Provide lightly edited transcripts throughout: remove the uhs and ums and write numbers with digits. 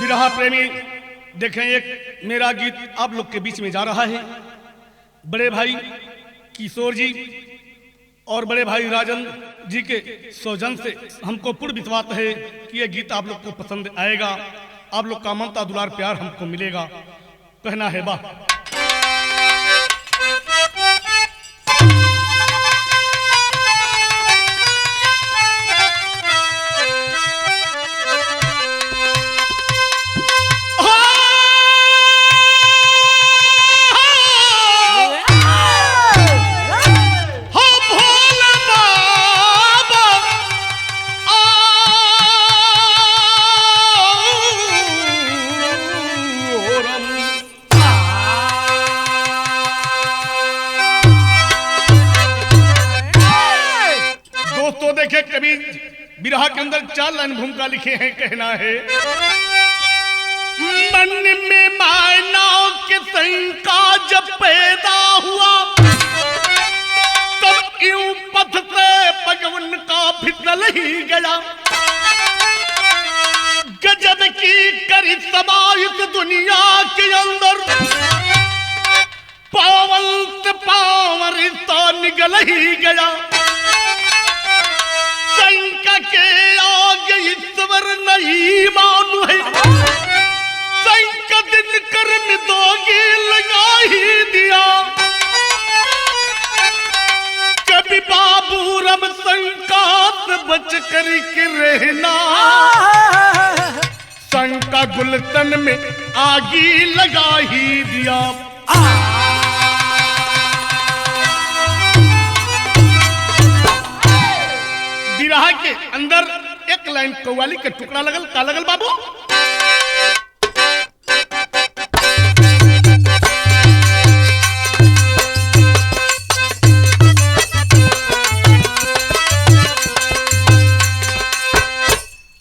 बिरहा प्रेमी देखें, एक मेरा गीत आप लोग के बीच में जा रहा है। बड़े भाई किशोर जी और बड़े भाई राजन जी के सौजन से हमको पूर्ण विश्वास है कि यह गीत आप लोग को पसंद आएगा। आप लोग का ममता दुलार प्यार हमको मिलेगा। कहना है वाह। दोस्तों देखे, कभी बिरहा के अंदर 4 लाइन भूमिका लिखे हैं। कहना है, मन में मायनाओं के शंका जब पैदा हुआ, तब यूं पथ से भगवन का फिसल ही गया। गजब की करिश्मा इस दुनिया के अंदर, पावन से पावन रिश्ता निकल ही गया। शंका के आगे ईश्वर नहीं मानू है, शंका दिन कर्म दोगी लगा ही दिया। कभी बाबू रम शंका से बच कर के रहना, शंका गुलशन में आगी लगा ही दिया। बिरहा के अंदर एक लाइन कव्वाली के टुकड़ा लगल, का लगल बाबू?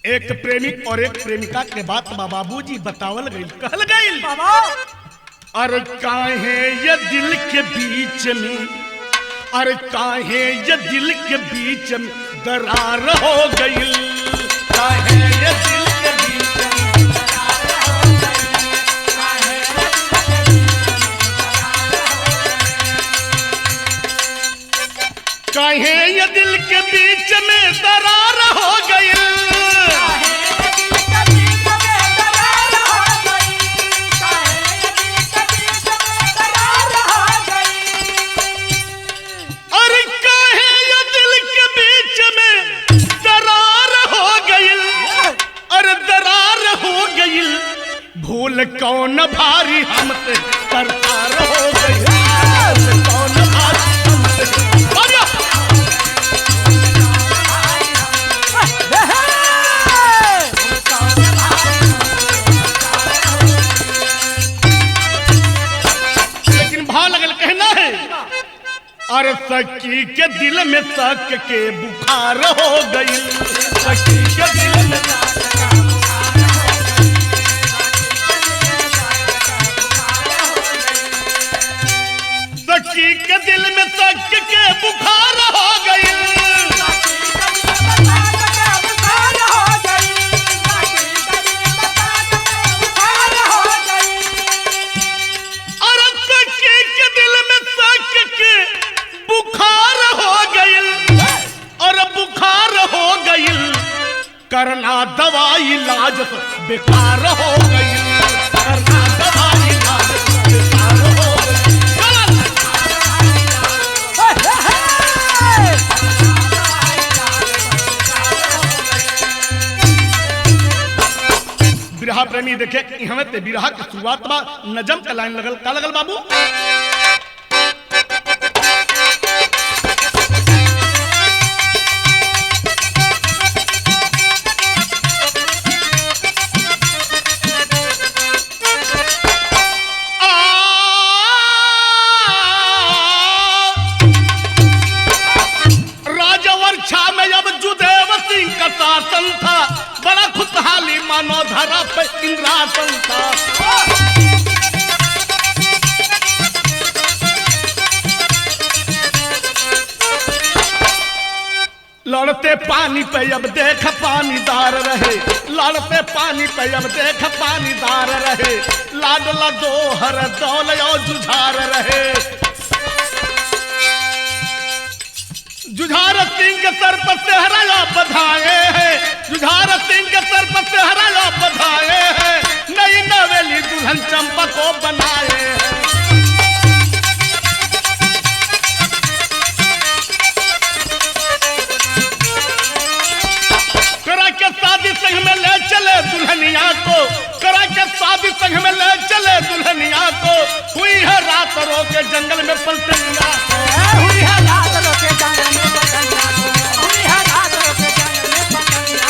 एक प्रेमी और एक प्रेमिका के बात बाबूजी बतावल गई, कहल गई बाबा, और काहे ये दिल के बीच में, और काहे ये दिल के बीच में दरार हो गई। काहे ये दिल के बीच में दरार हो गई, काहे ये दिल के बीच में दरार हो गई। भूल कौन भारी हमसे सरकार हो गई, कौन भारी हमसे। लेकिन भाव लगल, कहना है, अरे सखी के दिल में शक के बुखार हो गई, सखी के दिल में सखी के दिल में शक के बुखार हो गई। और सखी के दिल में शक के बुखार हो गई, और बुखार हो गई, करना दवाई इलाज बेकार हो गई, करना दवाई इलाज बेकार हो गई। बिरहा प्रेमी देखे, यहाँ ते बिरहा की शुरुआत बा, नजम का लाइन लगल, का लगल बाबू? राजवर्षा में जब जुदेव सिंह का शासन था, बड़ा खुशहाली मानो धरा पे इंद्रासन था। लड़ते पानी पे अब देख पानीदार रहे, लड़ते पानी पे अब देख पानीदार रहे, लाडला दोहर दौल और जुझार रहे। जुझार सिंह के सर पर सेहरा बधाए हैं, जुझार सिंह के सर पर सेहरा बधाए हैं, नई नवेली दुल्हन चंपा को बनाए हैं। करा के शादी संग में ले चले दुल्हनिया को, करा के शादी संग में ले चले दुल्हनिया को, हुई है रात रो के जंगल में पलटनिया, हुई है रात रो के जंगल में पलटनिया, हुई है रात रो के जंगल में पलटनिया।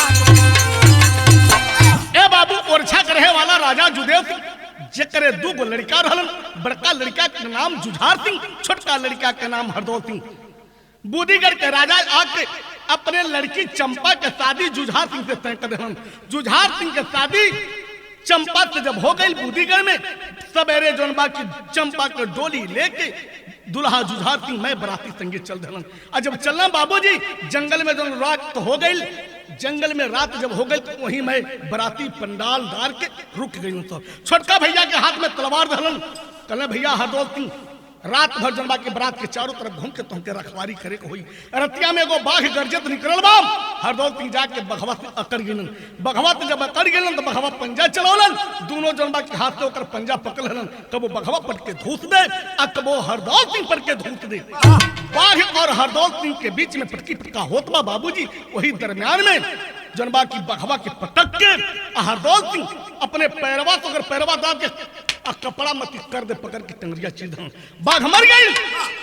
ए बाबू ओरछा के रहे वाला राजा जुदेव सिंह जेकरे दू गो लड़का रहलन, बड़का लड़का के नाम जुझार सिंह, छोटका लड़का के नाम हरदौल सिंह। बूदीगढ़ के राजा आके अपने लड़की चंपा के शादी जुझार सिंह से तय कर देलन। जुझार सिंह के शादी चंपा से जब हो गई बूदीगढ़ में, सवेरे जोनबा की चंपा के डोली लेके दुल्हा जुझार सिंह मैं बराती संगे चल देलन। और जब चलना बाबूजी जंगल में जो रात हो गई, जंगल में रात जब हो गई तो वहीं मैं बराती पंडाल डाल के रुक गई। सब छोटका भैया के हाथ में तलवार धरलन, कहले भैया हरदौल सिंह रात भर जनबा के बरात के चारों तरफ घूम के तुमके रखवारी करे को हुई। रतिया में एगो बाघ गर्जत निकलल बा, हरदौल सिंह जाके बघवा से अकड़ गेलन। बघवा से जब अकड़ गेलन तो बघवा पंजा चलौलन, दोनों जनबा के हाथ से ओकर पंजा पकड़ लेलन। कबो बघवा पट के धूस दे आ कबो हरदौल सिंह पट के धूस दे। बाघ और हरदौल सिंह के बीच में पटकी पटका होत बा बाबूजी। वही दरमियान में जनबा की बघवा के पटक के हरदौल सिंह अपने पैरवा तो अगर पैरवा दाब के कपड़ा मत कर दे पकड़ के टंगरिया चीर दन। बाघ मर गई।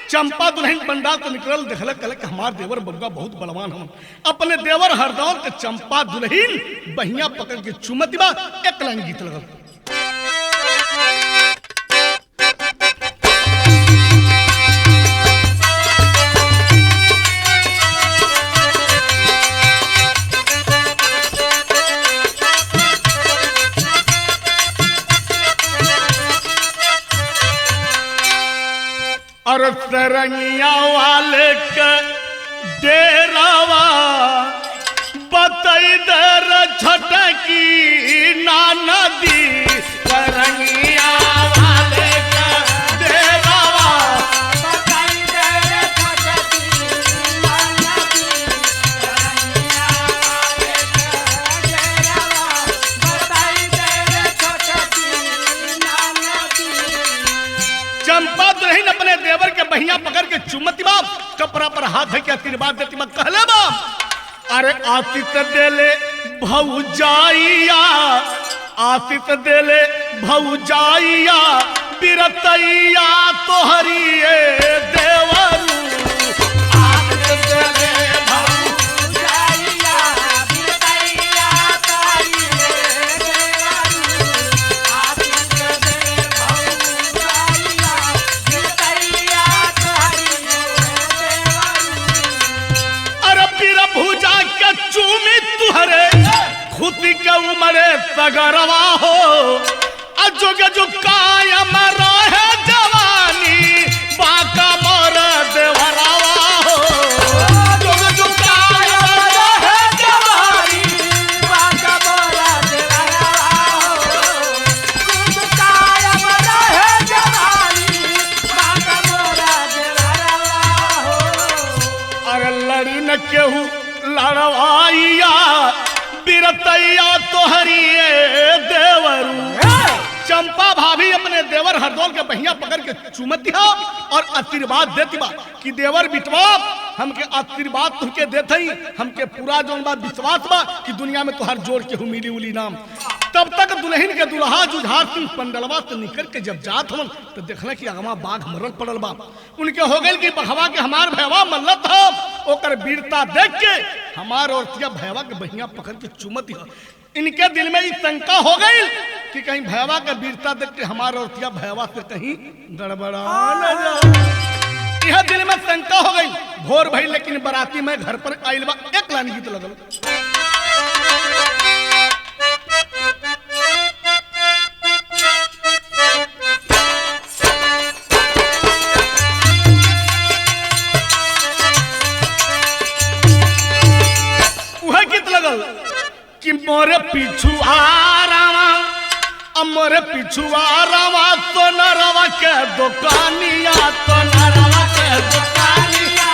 चंपा दुल्हन पंडाल तो निकल देखल कल के हमार देवर बबुआ बहुत बलवान हम। अपने देवर हरदौल के चंपा दुल्हन बहिया पकड़ के चुमती बा। एक लाइन गीत लगल, और सरंगिया वाले के डेरावा बतई दर छटकी नाना दी। सरंगिया वाले के डेरावा बताई दे छटकी नाना दी, सरंगिया वाले के डेरावा बताई दे छटकी नाना दी। चंपा दुल्हन अपने देवर के बहिया पकड़ के चुमती बाप, कपड़ा पर हाथ धके आशीर्वाद देती बाप। कहले बाप अरे आतित देले भौजाइया, आतित देले भौजाइया, बिरतैया तोहरिए देवरू। आतित देले भौजाइया, बिरतैया तोहरिए देवरू। आतित दे भौजाइया, बिरतैया तोहरिए देवरू। अरे पीर भुजा के चूमी तुहरे खुदी के उमरे तगरवा हो। अजुग जुग कायम रहे जवानी, बाका मोर देवरवा हो। जुग जुग कायम रहे जवानी, बाका मोरा देवरवा हो। जुग कायम रहे जवानी, बाका मोरा देवरवा हो। अरे लड़ी न केहू लड़वाइया, बिरतैया तोहरिए देवरू। चंपा भाभी अपने देवर हरदौल के बहिया पकड़ के चुमती हो और आशीर्वाद देती बा कि देवर बिटवा हमके आशीर्वाद तुमके देते ही हमके पूरा जोन बा विश्वास बा कि दुनिया में तोहर जोड़ के मिली उली नाम। तब तक दुल्हन के दुल्हा जुझार सिंह पंडलवा से निकल के जब जात हन तो देखल कि अगवा बाघ मरल पड़ल बा। उनके हो गई कि बघवा के हमार भैवा मल्लत हो, ओकर वीरता देख के हमार औरतिया भैवा के बहिया पकड़ के चुमती हो। इनके दिल में शंका हो गई कि कहीं भैवा का वीरता देख के हमार औरतिया भैवा से कहीं गड़बड़ा न जाए। यह दिल में शंका हो गई। भोर भई लेकिन बराती में घर पर आइल बा। एक लाइन गीत लगल, अमर पिछुआ रवा तो नरवा के दुकानिया तो नरवा के दुकानिया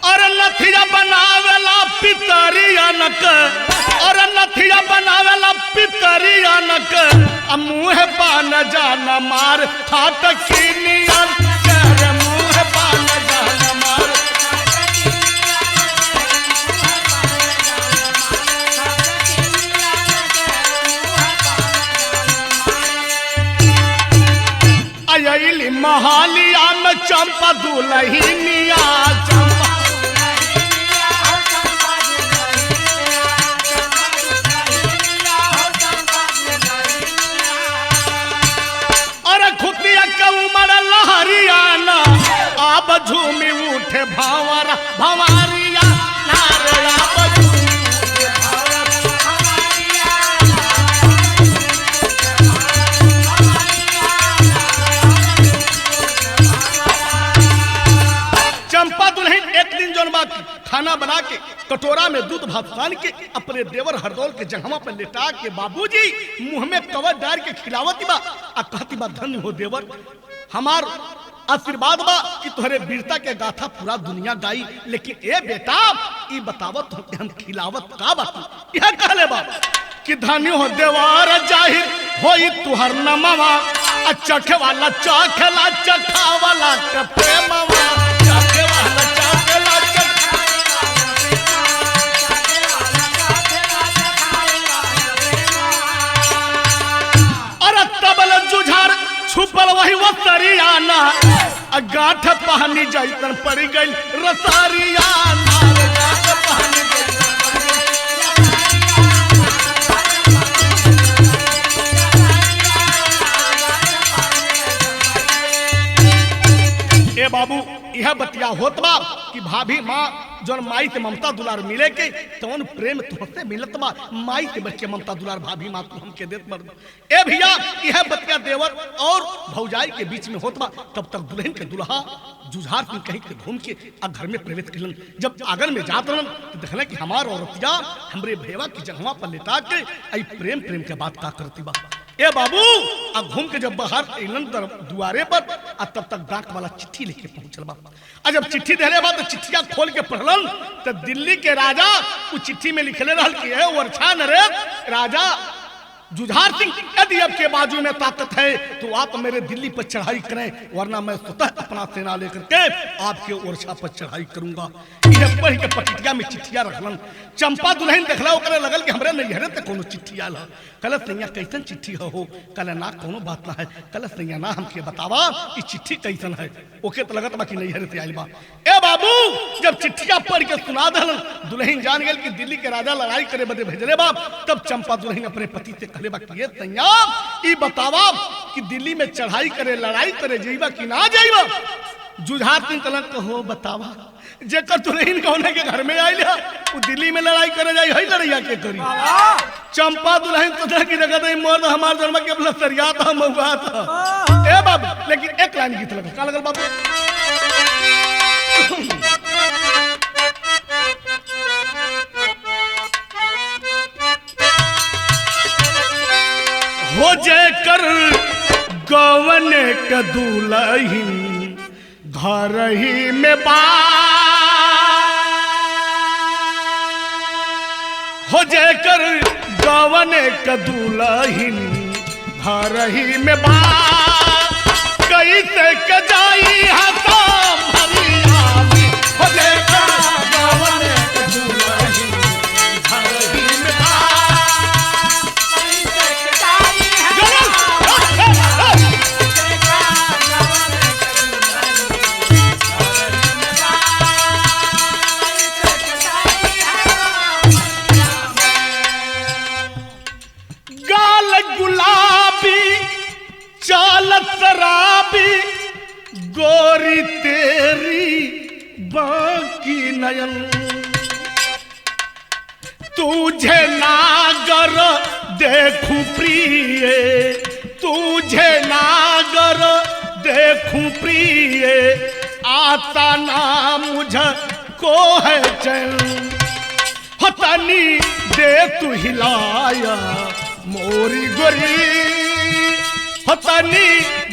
और नथिया बनावेला पितरिया नक और नथिया बनावेला पितरिया नक मुँह पान जाना मार खाट किनिया कर मुँह पान जाना मार अयली महालिया में चंपा दुलहिनिया चंपा और खुतिया के उमर लहरियाना आप झूमी उठे भंवरा भंवरिया नारे आप झूमी उठे चंपा दुल्हन एक दिन जौन बा खाना बना के कटोरा में दूध भात सान के अपने देवर हरदौल के जंघवा पर लेटा के बाबूजी मुंह में कवर डाल के खिलावती बा आ कहती बा धन्य हो देवर हमार आशीर्वाद बा कि तोहरे वीरता के गाथा पूरा दुनिया गाई लेकिन ए बेटा ई बतावत हो कि हम खिलावत का बात यह कहले बा कि धन्य हो देवर जाहिर होई तुहर नमवा आ चखे वाला चखला चखा वाला के प्रेमवा चखे वाला चखला अरे तबल जुझार छुपल वही वो सरियाना गाठ पहनी जैसन पड़ गई रसारियाना गाठ पहनी ए बाबू यह बतिया होत बा कि भाभी माँ जौन माई के ममता दुलार मिले के तौन प्रेम तुमसे मिलत बा माई के बच्चे ममता दुलार भाभी माँ तू हमके देत मर ए भैया यह बतिया देवर और भौजाई के बीच में होत बा तब तक दुल्हन के दुल्हा जुझार सिंह कहीं के घूम के घर में प्रवेश कलन जब आंगन में जात रहन तो देखला कि हमार औरतिया हमरे भैया की जगह पर लेटा के आई प्रेम प्रेम के बात का करती बा ए बाबू अब घूम के जब बाहर अइलन दुआरे पर आ तब तक डाक वाला चिट्ठी लेके पहुंचल बा आ जब चिट्ठी देले बा तो चिट्ठिया खोल के पढ़लन तो दिल्ली के राजा उ चिट्ठी में लिखले रहल कि है वर्षा नरेश राजा जुझार सिंह यदि आपके बाजू में ताकत है तो आप मेरे दिल्ली पर चढ़ाई करें वरना मैं स्वतः अपना सेना लेकर के आपके ओरछा पर चढ़ाई करूंगा यह पढ़ के पटिया में चिट्ठिया रखलन चंपा दुल्हन देखला ओकरे लगल कि हमरे नैहरे ते कोनो चिट्ठी आल है कल सैया कैसन चिट्ठी हो कल ना कोनो बात ना है कल सैया ना हमके बतावा कि चिट्ठी कैसन है ओके तो लगत बा कि नैहरे से आइल बा ए बाबू जब चिट्ठिया पढ़ के सुना दलन दुल्हन जान गेल कि दिल्ली के राजा लड़ाई करे बदे भेजले बा तब चंपा दुल्हन अपने पति से कहले बा कि ये सैया ई बतावा कि दिल्ली में चढ़ाई करे लड़ाई करे जइबा कि ना जइबा जुझार सिंह कलक हो बतावा जेकर दुल्हन कौने के घर में आइल है वो दिल्ली में लड़ाई करे जाई है लड़ैया के करी चंपा दुल्हन तो की जगह दे मर्द हमार जन्म के अपना सरिया था मौगा था ए बाबू लेकिन एक लाइन गीत लगा का लगल बाबू हो जेकर गवन के दुल्हन घर ही में बा हो जेकर गवन के दुल्हन घर ही में बा कैसे के जाई हताम हरिया में हो जेकर गवन के दुल्हन घर ही में बा कैसे के जाई गुलाबी चालत शराबी गोरी तेरी बाकी नयन तुझे नागर देखूं प्रिय तुझे नागर देखूं प्रिय आता ना मुझको है चैन हतानी दे तू हिलाया मोरी गोरी हतानी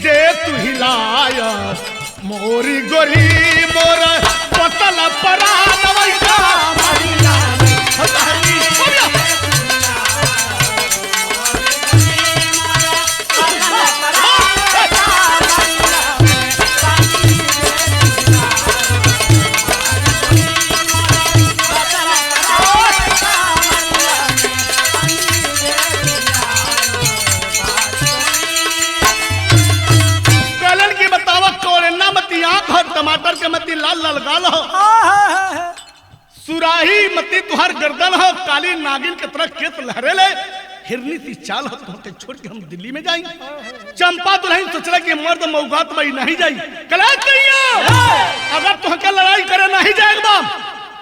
दे तू हिलाया मोरी गोरी मोर पतल परान वैसा महिला हतानी टमाटर के मती लाल लाल गाल हो सुराही मती तुहार गर्दन हो काली नागिन के तरह केस लहरे ले हिरनी सी चाल हो तुमके छोड़ के हम दिल्ली में जाएंगे चंपा दुल्हन सोचला कि मर्द मौगात में नहीं जाई कला कहिया अगर तुहके लड़ाई करे नहीं जाएगा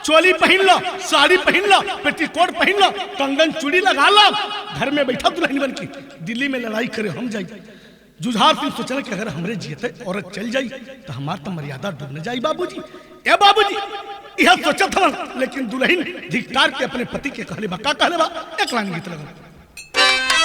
चोली पहन लो साड़ी पहन लो पेटीकोट पहन लो कंगन चूड़ी लगा लो घर में बैठा दुल्हन बन के दिल्ली में लड़ाई करे हम जाई जुझार सिंह सोचना कि अगर हमरे जीते औरत चल जाई तो हमार तो मर्यादा डूबने जाई बाबूजी ए बाबूजी यह सोचत हवन लेकिन दुल्हन धिक्कार के अपने पति के कहले बा का कहले बा एक लाइन गीत लगा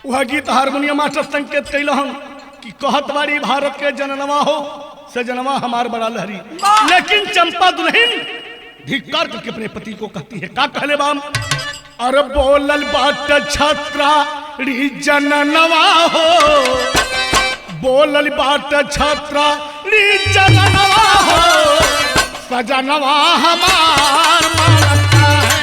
वह गीत हारमोनियम मास्टर संकेत कैल हम कि कहत बारी भारत के जननवा हो सजनवा हमार बड़ा लहरी लेकिन चंपा दुल्हन धिक्कार करके अपने पति को कहती है का कहले बाम अरे बोलल बाट छत्रा री जननवा हो बोलल बाट छत्रा री जननवा हो सजनवा हमार मानता है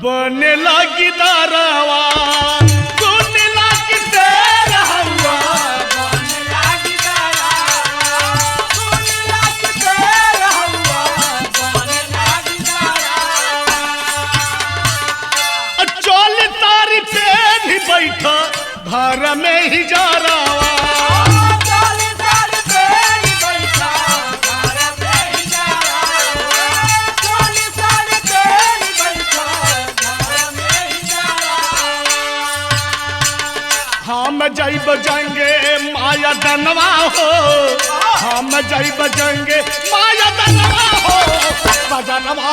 बने लगी दारवा सुने लगी तेरा हुआ बने लगी दारवा सुने लगी तेरा हुआ बने लगी दारवा चोल तारी पे भी बैठा घर में ही जा रहा हम जाई बजाएंगे माया दनवा हो हम जाई बजाएंगे माया दनवा हो बजनवा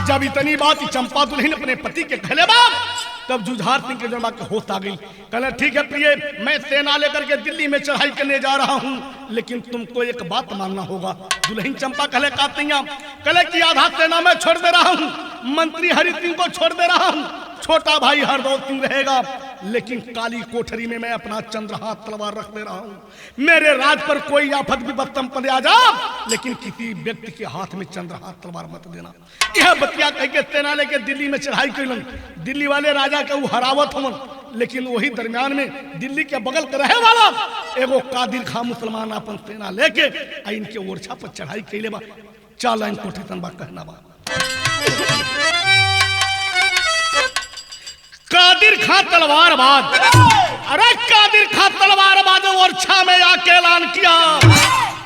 जब इतनी बात चंपा दुल्हन अपने पति के कहले बाप तब जुझार सिंह के जन्मा के होश आ गई कहले ठीक है प्रिय मैं सेना लेकर के दिल्ली में चढ़ाई करने जा रहा हूँ लेकिन तुमको एक बात मानना होगा दुल्हन चंपा कहले कातिया कहले कि आधा सेना में छोड़ दे रहा हूँ मंत्री हरि सिंह को छोड़ दे रहा हूँ छोटा भाई हरदौल सिंह रहेगा लेकिन काली कोठरी में मैं अपना चंद्रहार तलवार रख दे रहा हूँ मेरे राज पर कोई आफत विपत्ति पद आ जा लेकिन किसी व्यक्ति के हाथ में चंद्रहार तलवार मत देना यह बतिया कह के सेना लेके दिल्ली में चढ़ाई कैलन दिल्ली वाले राजा के वो हरावत हमन लेकिन वही दरमियान में दिल्ली के बगल के रहे वाला एगो कादिर खां मुसलमान अपन सेना लेके इनके ओरछा पर चढ़ाई कैले बा चाल इन कोठी तनबा कहना बा कादिर खां तलवारबाज अरे कादिर खां तलवारबाज ओरछा में आके ऐलान किया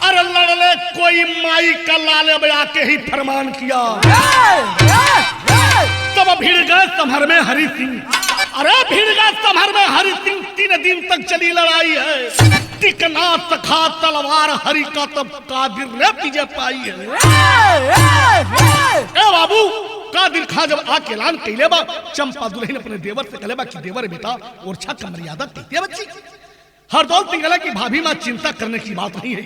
अरे लड़ले कोई माई का लाले में आके ही फरमान किया तब भीड़ गए समहर में हरि सिंह अरे भीड़ गए समहर में हरि सिंह 3 दिन तक चली लड़ाई है टिकना सखा तलवार हरि का तब कादिर रे विजय पाई है। ए बाबू कादिर खां जब आके ऐलान कैले बा, चंपा दुल्हन अपने देवर से कहले बा कि देवर बेटा ओरछा का मर्यादा कहते बच्ची। हरदौल सिंह कहला कि भाभी मां चिंता करने की बात नहीं है,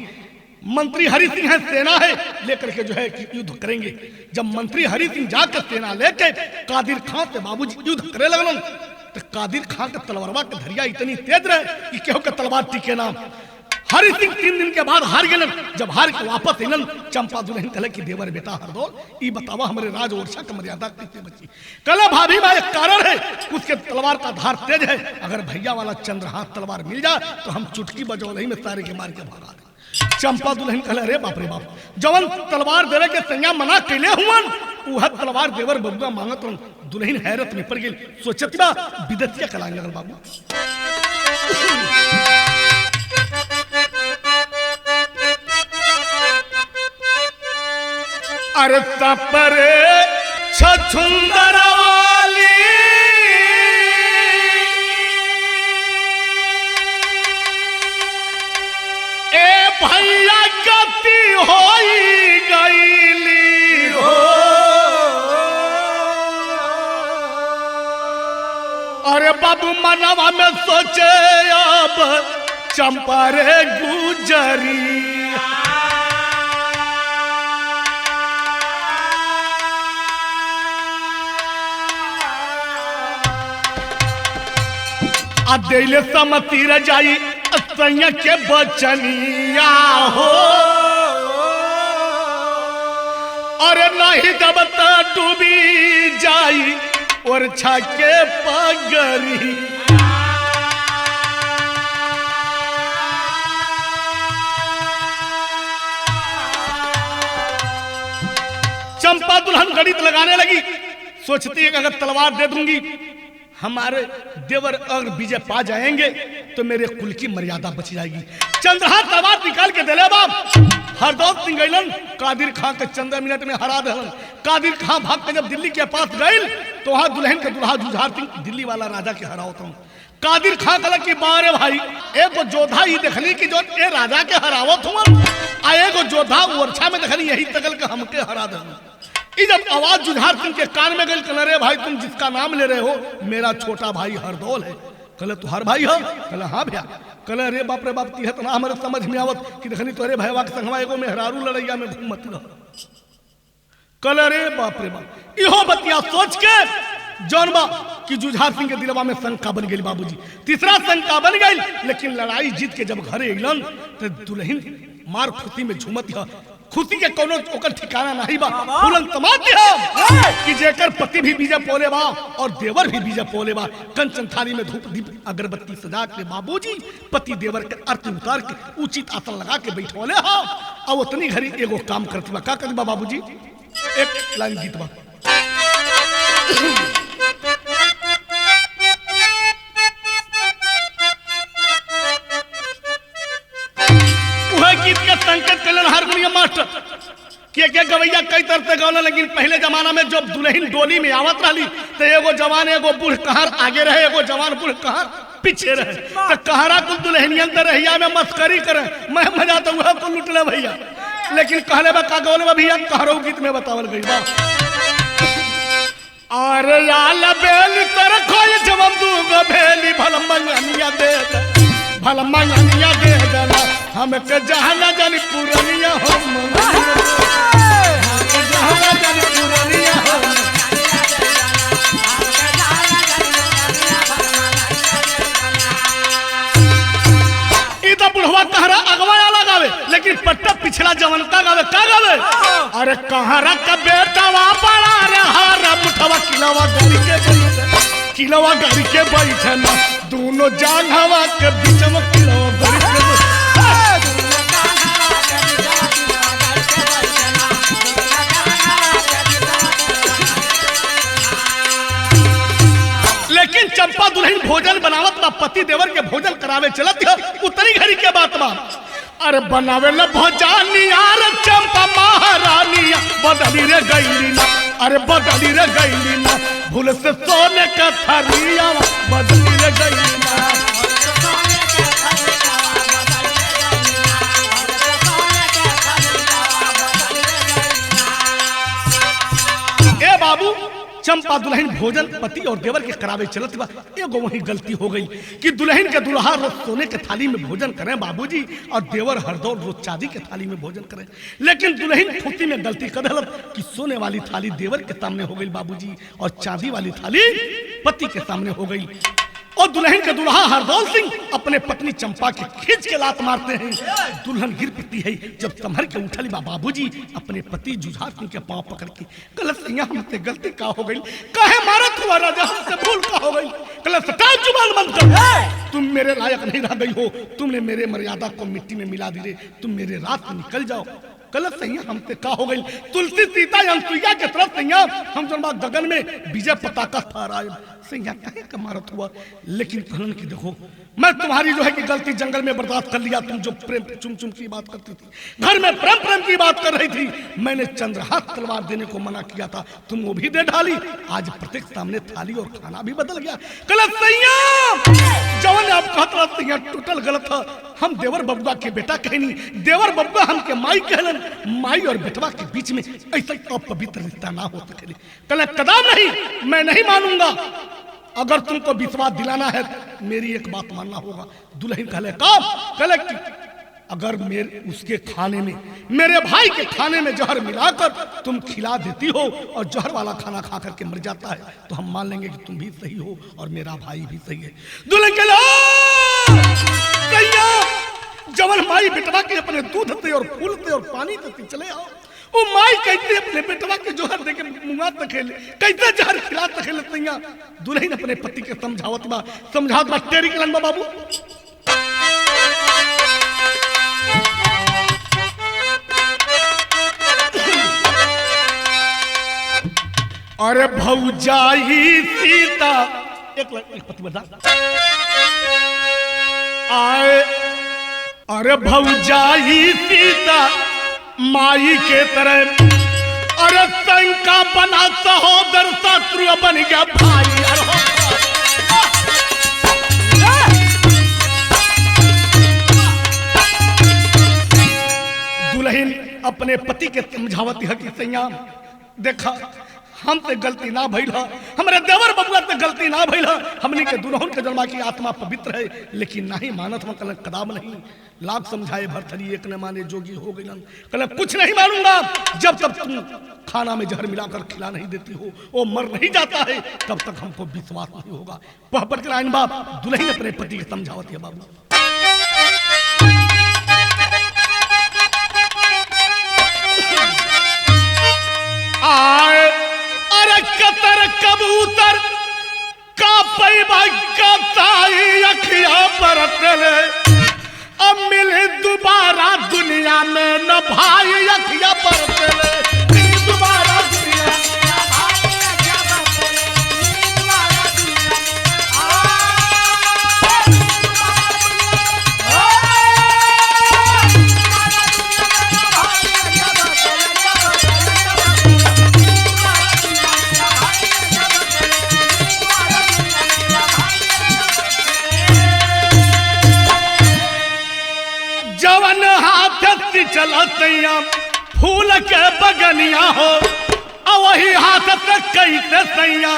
मंत्री हरि सिंह है, सेना है लेकर के जो है कि युद्ध करेंगे। जब मंत्री हरि सिंह जाकर सेना लेके कादिर खां से बाबूजी युद्ध करे लगलन तो कादिर खां के तलवारवा के धरिया इतनी तेज रहे कि केहू के तलवार टिके ना। हरि सिंह 3 दिन के बाद हार गए। जब हार के वापस अलन चंपा दुल्हन कहले कि देवर बेटा हरदौल ई बतावा हमारे राज ओरछा की मर्यादा कैसे बची। कहला भाभी मां एक कारण है, उसके तलवार का धार तेज है, अगर भैया वाला चंद्रहास तलवार मिल जाए तो हम चुटकी बजौलही में सारे के मार के भगा दे। चंपा दुल्हन कहले रे बाप रे बाप, जवन तलवार देवे के संज्ञा मना कैले हुवन वह तलवार देवर बबुआ मांगत रहन। दुल्हन हैरत में पड़ गई, सोचत बा विदतिया कलांग लगल बाबू। अरे तपरे छछुंदर वाली ए भैया गति होई गईली हो। अरे बाबू मनवा में सोचे अब चंपा रे गुजरी। अदेले समती रजाई सैया के बचनिया हो। अरे नहीं जब तक डूबी जाई और छाके पगरी। चंपा दुल्हन गणित लगाने लगी, सोचती है कि अगर तलवार दे दूंगी हमारे देवर अगर विजय पा जाएंगे तो मेरे कुल की मर्यादा बच जाएगी। चंद्रहास तलवार निकाल के दिले बाप। हरदौल सिंह गइलन कादिर खां के 15 मिनट में हरा दहलन। कादिर खां भाग के जब दिल्ली के पास गइल तो वहां दुल्हन के दुल्हा जुझार सिंह दिल्ली वाला राजा के हरावत हूं। कादिर खां कहला कि बारे भाई एगो जोधा ही देखली कि जो ए राजा के हरावत हुआ आ एगो जोधा ओरछा में देखली यही तगल के हमके हरा दहलन। जब आवाज जुझार सिंह के कान में गई, कहला रे भाई तुम जिसका नाम ले रहे हो मेरा छोटा भाई हरदौल है। कहले तुहार भाई हो? कहला हाँ भैया। कहले रे बाप तिहत ना हमारे समझ में आवत कि देखनी तोरे भैया के संगवा एगो मेहरारू लड़ैया में घूमत रह। कहले रे बाप इहो बतिया सोच के जौन बा कि जुझार सिंह के दिलवा में शंका बन गई बाबूजी। तीसरा शंका बन गई, लेकिन लड़ाई जीत के जब घरे अइलन तो दुल्हन मार खुशी में झूमत है। खुशी के कोनो ओकर ठिकाना नहीं बा। फूलन तमाती है कि जेकर पति भी बीजा पोले बा और देवर भी बीजा पोले बा। कंचन थाली में धूप दीप अगरबत्ती सजा के बाबूजी पति देवर के अर्थ उतार के उचित आसन लगा के बैठोले हा। और उतनी घड़ी एगो काम करती बा। का करती बा बाबूजी? एक लाइन गीत बा। गीत के संकेत कलन हारमोनियम मास्टर के गवैया कई तरह से गौला। लेकिन पहले जमाना में जब दुल्हन डोली में आवत रही तो एगो जवान एगो बूढ़ कहर आगे रहे, एगो जवान बूढ़ कहर पीछे रहे। तो कहरा कुल दुल्हनियन तो रहिया में मस्करी करे, मैं मजा तो वह को लुट ले भैया। लेकिन कहले बा का गौले बा भैया कहरो गीत में बतावल गई बा। अरे याल बेली तर खोय जवम दूगो भेली भलमंगनिया दे भलमंगनिया दे देना हमके जहाना जानी पुरनिया हो जहाना जानी पुरनिया हो। इधर बुढ़वा कहरा अगवाया लगावे लेकिन पट्टा पिछला जवन का गावे का गावे। अरे कहरा का बेटा वा बड़ा रे हारा मुठवा किलवा गाड़ी के बैठे ना दोनों जान हवा के बीच में किलवा गाड़ी के लेकिन चंपा दुल्हन भोजन बनावत बा, पति देवर के भोजन करावे चलत है। उतरी घड़ी के बात बा। अरे बनावे ल भोजानिया रे चंपा महारानिया बदली रे गईली ना। अरे बदली रे गईली ना भूल से सोने का थरिया बदली रे गईली ना। बाबू चंपा दुल्हन भोजन पति और देवर के करावे चलत बा। एगो वही गलती हो गई कि दुल्हन के दुल्हा रोज सोने के थाली में भोजन करें बाबूजी, और देवर हरदौर रोज चांदी के थाली में भोजन करें। लेकिन दुल्हन फुर्ती में गलती कर दिल कि सोने वाली थाली देवर के सामने हो गई बाबूजी, और चांदी वाली थाली पति के सामने हो गई। और दुल्हन के दुल्हा हरदौल सिंह अपने पत्नी चंपा के खींच के लात मारते हैं। दुल्हन गिर पड़ती है। जब संभर के उठली बाबूजी अपने पति जुझार सिंह के पांव पकड़ के गलत सिंह हमसे गलती का हो गई, काहे मारत हुआ राजा, हमसे भूल का हो गई। गलत सटाओ जुबान बंद कर, तुम मेरे लायक नहीं रह गई हो, तुमने मेरे मर्यादा को मिट्टी में मिला दी, तुम मेरे रात में निकल जाओ। गलत सैया हमसे का हो गई, तुलसी सीता अंसुईया के तरफ सैया हम जन्मा गगन में विजय पताका फहराए। सैया कहे का मारत हुआ, लेकिन कहलन की देखो मैं तुम्हारी जो है कि गलती जंगल में बर्दाश्त कर लिया। तुम जो प्रेम चुम चुम की बात करती थी, घर में प्रेम प्रेम की बात कर रही थी, मैंने चंद्रहास तलवार देने को मना किया था, तुम वो भी दे डाली। आज प्रत्येक सामने थाली और खाना भी बदल गया। गलत सैया जवन आप कहता सैया टोटल गलत था। हम देवर बबुआ के बेटा कहनी, देवर बबुआ हमके माई कहलन, माई और बेटवा के बीच में ऐसा अपवित्र रिश्ता ना हो सके। कल कदम नहीं, मैं नहीं मानूंगा। अगर तुमको विश्वास दिलाना है मेरी एक बात मानना होगा। दुल्हन कहले काम कहले कि अगर मेरे उसके खाने में, मेरे भाई के खाने में जहर मिलाकर तुम खिला देती हो और जहर वाला खाना खा करके मर जाता है, तो हम मान लेंगे कि तुम भी सही हो और मेरा भाई भी सही है। दुल्हन कहले जवन माई बेटवा के अपने दूध से और फूल से और पानी से चले आओ, वो माई कैसे अपने बेटवा के जोहर देके मुंगा तखेले, कैसे जहर खिला तखेले तैया। दुल्हन अपने पति के समझावत बा तेरी कलन बाबू। अरे भौजाई सीता एक पति बता आए, अरे भौजाई सीता माई के तरह, अरे शंका बना सहोदर शत्रु बन गया भाई। दुल्हन अपने पति के समझावती है कि सैया देखा हमसे गलती ना भइल, हमारे देवर बबुआ से गलती ना भइल, हमनी के दुल्हन के जन्मा की आत्मा पवित्र है, लेकिन नहीं मानत हम कल कदाम नहीं। लाख समझाए भरथरी एक न माने जोगी हो गई। कल कुछ नहीं मानूंगा जब तक तुम खाना में जहर मिलाकर खिला नहीं देती हो, वो मर नहीं जाता है, तब तक हमको विश्वास नहीं होगा। वह पर लाइन बाप दुल्हन अपने पति के समझावती है बाबू। आए अरे कतर कबूतर का पैबा का ताई अखिया परतले, अब मिले दोबारा दुनिया में न भाई अखिया परतले। दोबारा दुनिया में न भाई अखिया परतले, दोबारा दुनिया जवन हाथ चलतैया फूल के बगनिया हो, वही हाथ से कैसे सैया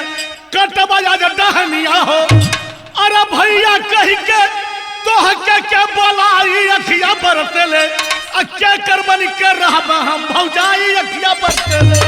कटबा डहनिया हो। अरे भैया कही के तोह के बोलाई अखिया बरतले, क्या कर बन के रहबा हम भौजाई अखिया बरतले।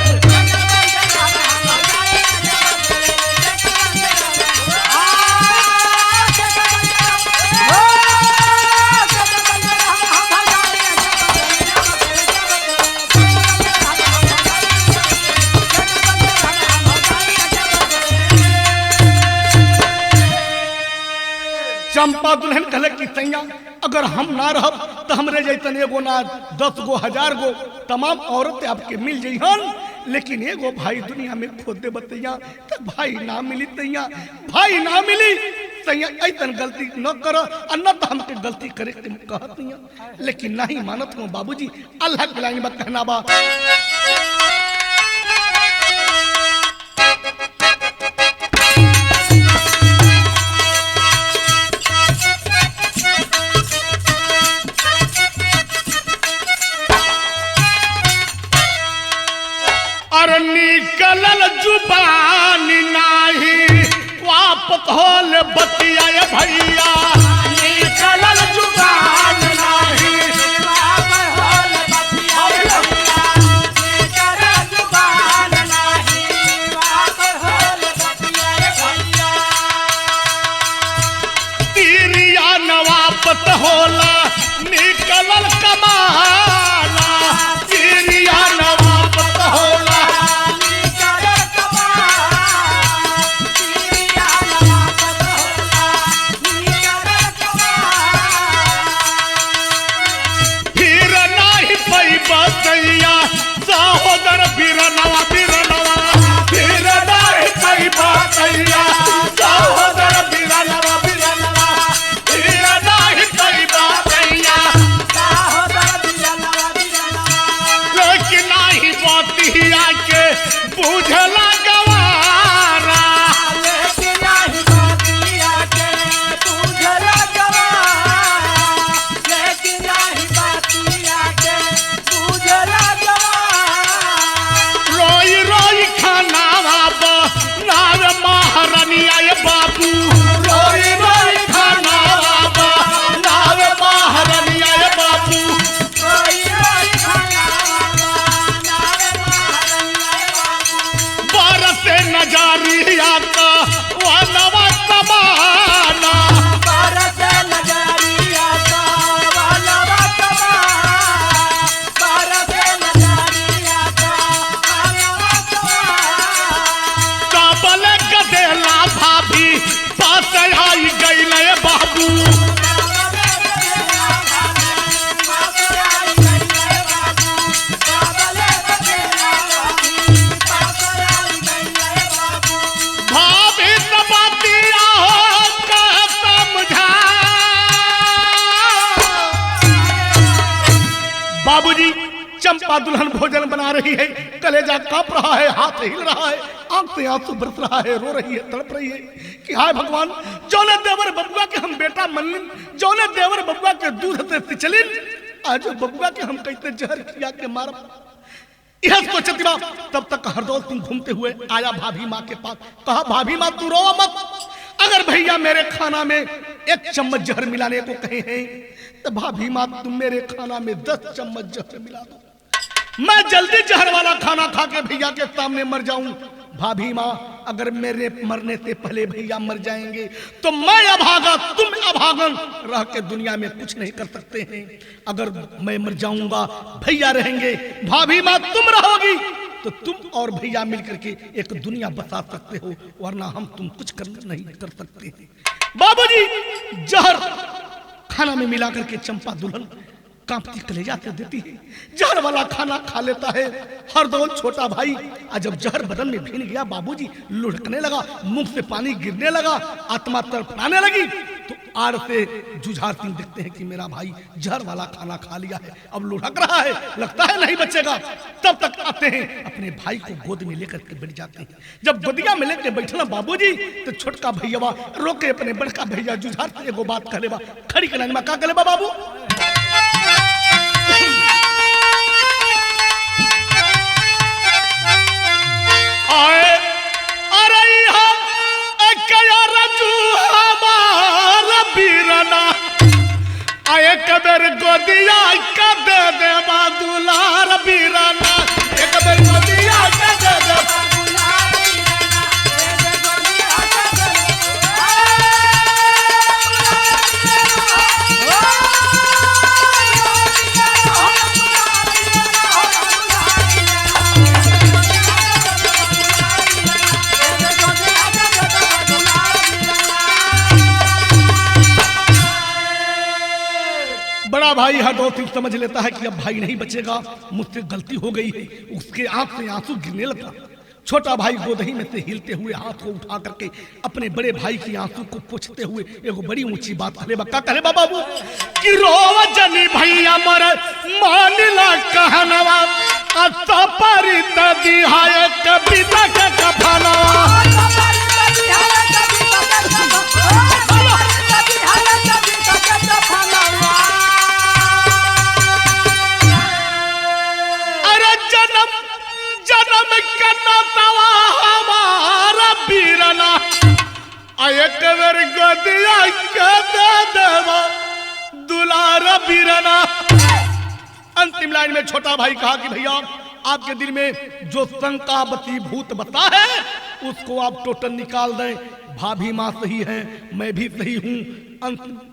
चंपा दुल्हन कहले कि सैया अगर हम ना रहब तो हमरे जैतन एगो ना 10 गो 1000 गो तमाम औरतें आपके मिल जइहन, लेकिन एगो भाई दुनिया में खोदे बतैया तो भाई ना मिली तैया, भाई ना मिली सैया ऐतन गलती न कर, न तो हमके गलती करे कहत नहीं, लेकिन नहीं मानत हूँ बाबूजी। अल्लाह के लाइन बात कहना बा अरे निकलल जुबान नाही वापस होल बतिया भैया निकलल जुबान नाही वापस होल बतिया भैया निकलल जुबान नाही वापस होल बतिया भैया तीरिया न वापस होला निकलल कमाला तीरिया न वापस होला बतैया सहोदर बिरनवा बिरनवा फिर नहीं कई बतैया सहोदर बिरनवा बिरनवा फिर नहीं कई बतैया सहोदर बिरनवा बिरनवा लेकिन नहीं बतिया के बुझला गवारा लेकिन नहीं बतिया के बुझला गवारा लेकिन नहीं बतिया के रोई रोई खाना बाबा नार महारानिया ये बाबू रोई रोई खाना बाबा नार महारानिया ये बाबू रोई रोई खाना बाबा नार महारानिया ये बाबू बरस नजारिया का वनवा तबाना बरस नजारिया का वनवा तबाना बरस नजारिया का वनवा तबाना काबल गदेला भाभी पास आई गई नए बाबू भाभी तबातिया हो का समझा बाबूजी चंपा दुल्हन भोजन बना रही है कलेजा कांप रहा है हाथ हिल रहा है आंख से आंसू बरस रहा है रो रही है तड़प रही है कि हाय भगवान जौने देवर बबुआ के हम बेटा मनलिन जौने देवर बबुआ के दूध से पिछलिन आज बबुआ के हम कहते जहर खिया के मारब यह सोचती बा तब तक हरदौल सिंह घूमते हुए आया भाभी माँ के पास कहा भाभी माँ तू रो मत अगर भैया मेरे खाना में 1 चम्मच जहर मिलाने को कहे हैं तो भाभी माँ तुम मेरे खाना में 10 चम्मच जहर मिला दो मैं जल्दी जहर वाला खाना खा के भैया के सामने मर जाऊं भाभी माँ अगर मेरे मरने से पहले भैया मर जाएंगे तो मैं अभागा तुम अभागन रह के दुनिया में कुछ नहीं कर सकते हैं अगर मैं मर जाऊंगा भैया रहेंगे भाभी माँ तुम रहोगी तो तुम और भैया मिलकर के एक दुनिया बसा सकते हो वरना हम तुम कुछ नहीं कर सकते हैं बाबूजी जहर खाना में मिलाकर के चंपा दुल्हन कांपती कलेजा से देती है जहर वाला खाना खा लेता है हरदौल छोटा भाई और जब जहर बदन में भीन गया बाबूजी लुढ़कने लगा मुंह से पानी गिरने लगा आत्मा तड़पने लगी तो आड़ से जुझार सिंह देखते हैं कि मेरा भाई जहर वाला खाना खा लिया है अब लुढ़क रहा है लगता है नहीं बचेगा तब तक आते हैं अपने भाई को गोद में लेकर के बैठ जाते हैं जब गोदिया में लेकर बैठना बाबूजी तो छोटका भैया रोके अपने बड़का भैया जुझार से एगो बात कह लेबा खड़ी के लाइन में का कह लेबा बाबू आए अरे रजू हमारा बीरना आए कबर गोदिया का दे दे दुलार बीरना एक बेर गोदिया का दे दे बड़ा भाई हरदौल सिंह समझ लेता है कि अब भाई नहीं बचेगा मुझसे गलती हो गई है उसके आंख से आंसू गिरने लगा छोटा भाई गोदही में से हिलते हुए हाथ को उठा करके अपने बड़े भाई की आंसू को पोंछते हुए एगो बड़ी ऊंची बात कहले बा का कहले बा बाबू कि रोव जनी भैया मर मानिला कहनवा अत परित दिहाय कविता के कफनवा जन्म करना तवा हमारा बीरना एक बेर गोदिया के दे देवा दुलारा बीरना। अंतिम लाइन में छोटा भाई कहा कि भैया आपके दिल में जो शंकावती भूत बता है उसको आप टोटल निकाल दें। भाभी माँ सही है, मैं भी सही हूँ,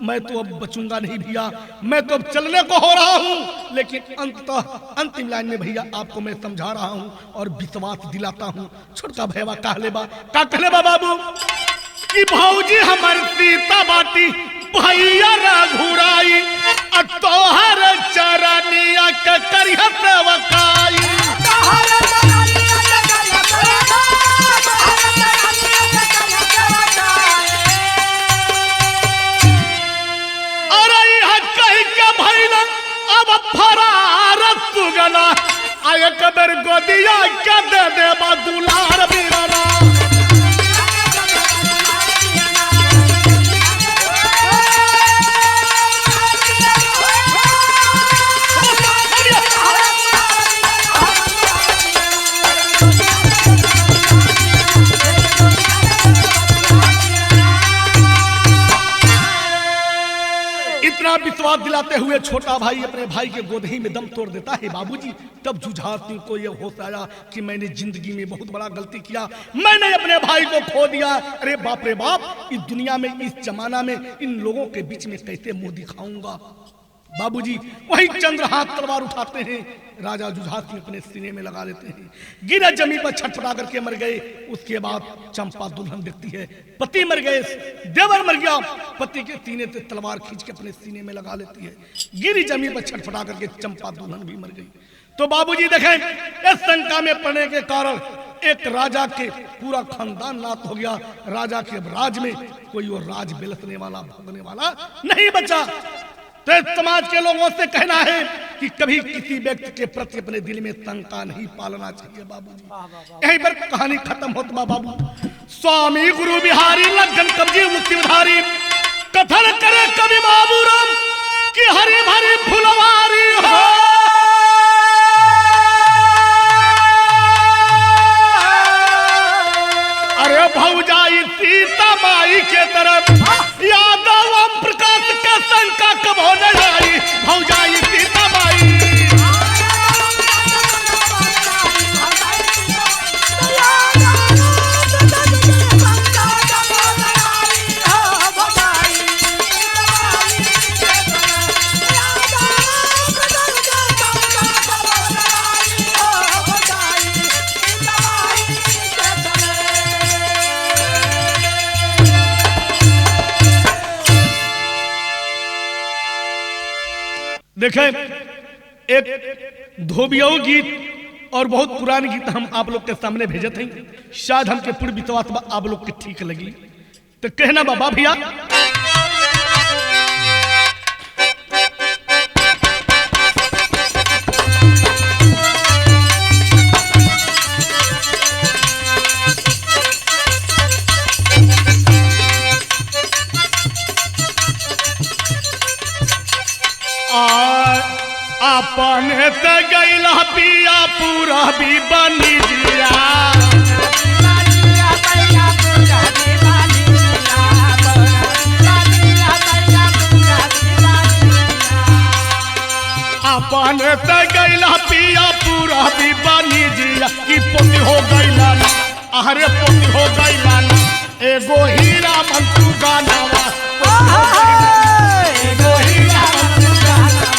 मैं तो अब बचूंगा नहीं भैया, मैं तो अब चलने को हो रहा हूँ। लेकिन अंततः अंतिम लाइन में भैया आपको मैं समझा रहा हूँ और विश्वास दिलाता हूँ। छोटा भैया कहले बाबू कि भौजी हमर सीता बाटी भैया रघुराई तोहर चरनिया के करिया सेवकाई। अरे यह कही के भैया अब फरार सुगना एक बेर गोदिया के दे देबा दुलार बीरना। इतना विश्वास दिलाते हुए छोटा भाई अपने भाई के गोदही में दम तोड़ देता है। बाबूजी तब जुझार सिंह को यह होश आया कि मैंने जिंदगी में बहुत बड़ा गलती किया, मैंने अपने भाई को खो दिया। अरे बाप रे बाप, इस दुनिया में इस जमाना में इन लोगों के बीच में कैसे मुंह दिखाऊंगा। बाबूजी वही चंद्रहास तलवार उठाते हैं, राजा जुझार सिंह अपने सीने में लगा लेते हैं, गिरा जमीन पर छटपटा करके मर गए। उसके बाद चंपा दुल्हन देखती है पति मर गए, देवर मर गया, पति के सीने से तलवार खींच के अपने सीने में लगा लेती है, गिरी जमीन पर छटपटा करके चंपा दुल्हन भी मर गई। तो बाबूजी देखें इस शंका में पड़ने के कारण एक राजा के पूरा खानदान नाश हो गया। राजा के राज में कोई वो राज बिलसने वाला भोगने वाला नहीं बचा। तो समाज के लोगों से कहना है कि कभी किसी व्यक्ति के प्रति अपने दिल में शंका नहीं पालना चाहिए। बाबूजी यहीं पर कहानी खत्म होती। बाबू स्वामी गुरु बिहारी लगन कब्जी मुक्तिधारी कथन करे कवि बाबूराम कि हरी भरी फुलवारी हो। अरे भौजाई सीता माई के तरफ यादव ओम प्रकाश का शंका कब होने आई। भौजाई सीता माई देखें एक धोबियाओं गीत और बहुत पुरानी गीत हम आप लोग के सामने भेजे थे, शायद हमके पूर्ण विश्वास आप लोग के ठीक लगी। तो कहना बाबा भैया अपने ते गैला पिया पूरा भी बनी जिया। अपने ते गैला पिया पूरा भी बनी जिया कि पोती हो गैला ना, अरे पोती हो गैला ना, एगो हीरा मंतु गानावा एगो हीरा मंतु गानावा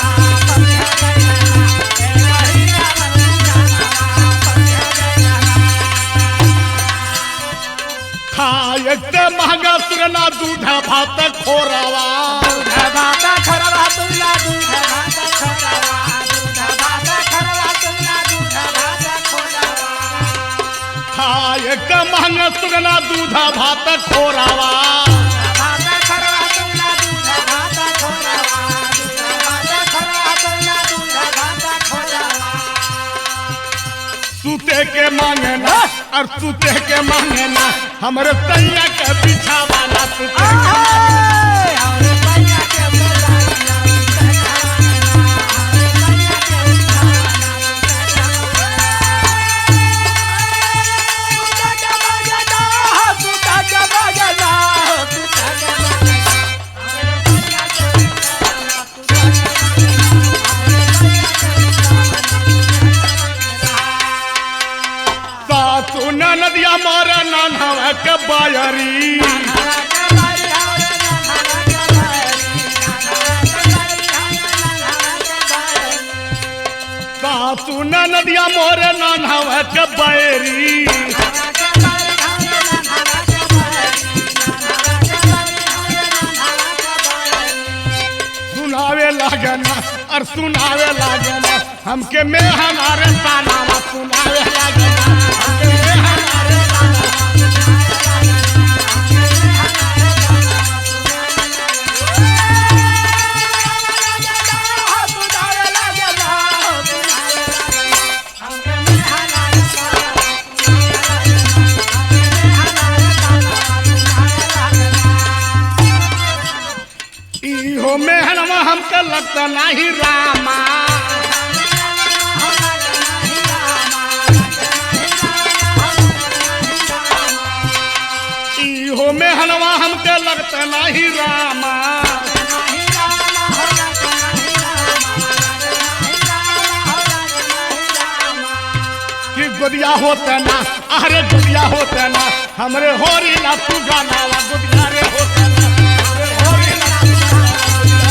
खाए ते महंगा सुगना दूध भात खोरावा भात खरवा तुला दूध भात खरवा दूध भात खरवा तुला दूध भात खोरावा। खाए ते महंगा सुगना दूध भात खोरावा भात खरवा तुला दूध भात खोरावा दूध भात खरवा तुला दूध भात खोरावा। सूते के मांगना और सूते के मांगना हमरे सैया के बिछावाना सूते हमरे सैया के बिछावाना हमरे सैया के बिछावाना। सुन नदिया मोर नानवा के बायरी सुन नदिया मोर नानवा के बायरी सुनावे लागना और सुनावे लागना हमके में हमारे तानावा सुनावे लागना हमके में हमारे इहो मेहनवा हमके लगता नहीं रामा इहो मेहनवा हमके लगता नहीं रामा कि गुदिया होता ना अरे गुदिया होता ना हमरे होरी ना तू गानावा गुदिया रे होता ना हमरे होरी ना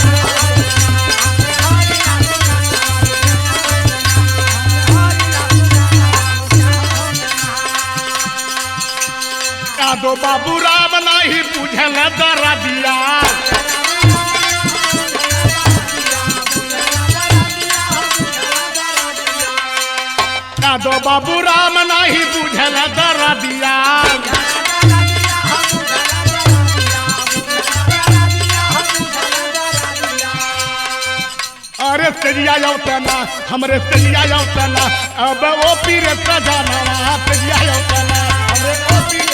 दो बाबू राम नहीं बुझल दरा दिया दो बाबू राम नहीं बुझल दरा दिया अरे तेजिया ना हमरे तेजिया ना अब वो पीर सजाना तेजिया ना हमरे वो पीर